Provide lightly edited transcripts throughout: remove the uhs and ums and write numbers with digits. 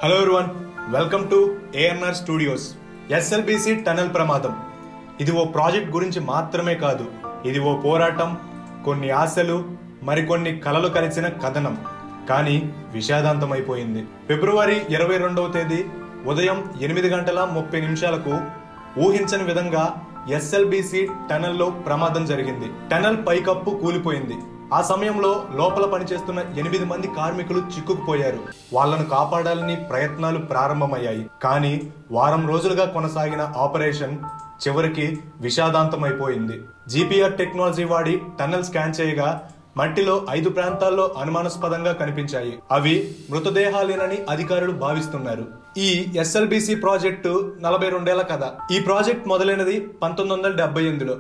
Hello everyone, welcome to ANR studios. SLBC tunnel ప్రమాదం ఇది ఓ project గురించి మాత్రమే కాదు, ఇది ఓ పోరాటం, కొన్ని ఆశలు, మరికొన్ని కలలు కలిసిన కథనం. కానీ విషాదాంతమైపోయింది. ఫిబ్రవరి 22వ తేదీ ఉదయం 8:30 ఊహించని విధంగా ఎస్ఎల్బిసి టనల్లో ప్రమాదం జరిగింది. టనల్ పైకప్పు కూలిపోయింది. ఆ సమయంలో లోపల పనిచేస్తున్న 8 మంది కార్మికులు చిక్కుకుపోయారు. వాళ్లను కాపాడాలని ప్రయత్నాలు ప్రారంభమయ్యాయి. కానీ వారం రోజులుగా కొనసాగిన ఆపరేషన్ చివరికి విషాదాంతమైపోయింది. జిపిఆర్ టెక్నాలజీ వాడి టన్నల్ స్కాన్ చేయగా మట్టిలో 5 ప్రాంతాల్లో అనుమానాస్పదంగా కనిపించాయి. అవి మృతదేహాలేనని అధికారులు భావిస్తున్నారు. ఈ ఎస్ఎల్బిసి ప్రాజెక్టు 42 ఏళ్ల కథ. ఈ ప్రాజెక్ట్ మొదలైనది 1978లో.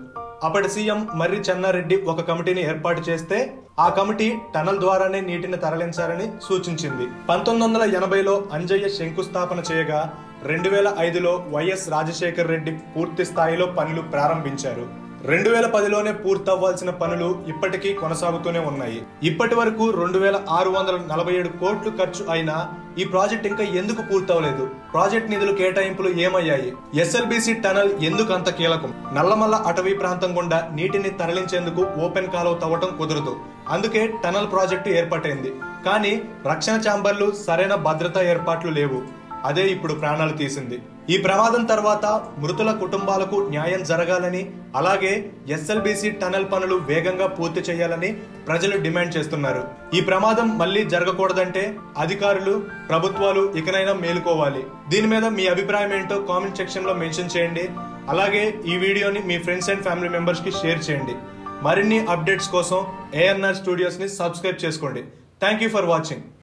అప్పటి సీఎం మర్రి చెన్నారెడ్డి ఒక కమిటీని ఏర్పాటు చేస్తే ఆ కమిటీ టనల్ ద్వారానే నీటిని తరలించాలని సూచించింది. 1980లో అంజయ్య శంకుస్థాపన చేయగా 2005లో వైఎస్ రాజశేఖర్ రెడ్డి పూర్తి స్థాయిలో పనులు ప్రారంభించారు. 2010లోనే పూర్తవ్వాల్సిన పనులు ఇప్పటికీ కొనసాగుతూనే ఉన్నాయి. ఇప్పటి వరకు 2647 కోట్లు ఖర్చు అయినా ఈ ప్రాజెక్ట్ ఇంకా ఎందుకు పూర్తవలేదు? ప్రాజెక్ట్ నిధులు కేటాయింపులు ఏమయ్యాయి? ఎస్ఎల్బిసి టనల్ ఎందుకు అంత కీలకం? నల్లమల్ల అటవీ ప్రాంతం గుండా నీటిని తరలించేందుకు ఓపెన్ కాలువ తవ్వటం కుదరదు. అందుకే టనల్ ప్రాజెక్టు ఏర్పాటైంది. కానీ రక్షణ ఛాంబర్లు, సరైన భద్రతా ఏర్పాట్లు లేవు. అదే ఇప్పుడు ప్రాణాలు తీసింది. ఈ ప్రమాదం తర్వాత మృతుల కుటుంబాలకు న్యాయం జరగాలని, అలాగే ఎస్ఎల్బిసి టనల్ పనులు వేగంగా పూర్తి చేయాలని ప్రజలు డిమాండ్ చేస్తున్నారు. ఈ ప్రమాదం మళ్లీ జరగకూడదంటే అధికారులు, ప్రభుత్వాలు ఇకనైనా మేలుకోవాలి. దీని మీద మీ అభిప్రాయం ఏంటో కామెంట్ సెక్షన్ లో మెన్షన్ చేయండి. అలాగే ఈ వీడియోని మీ ఫ్రెండ్స్ అండ్ ఫ్యామిలీ మెంబర్స్ కి షేర్ చేయండి. మరిన్ని అప్డేట్స్ కోసం ఏఎన్ఆర్ స్టూడియోస్ ని సబ్స్క్రైబ్ చేసుకోండి. Thank you for watching.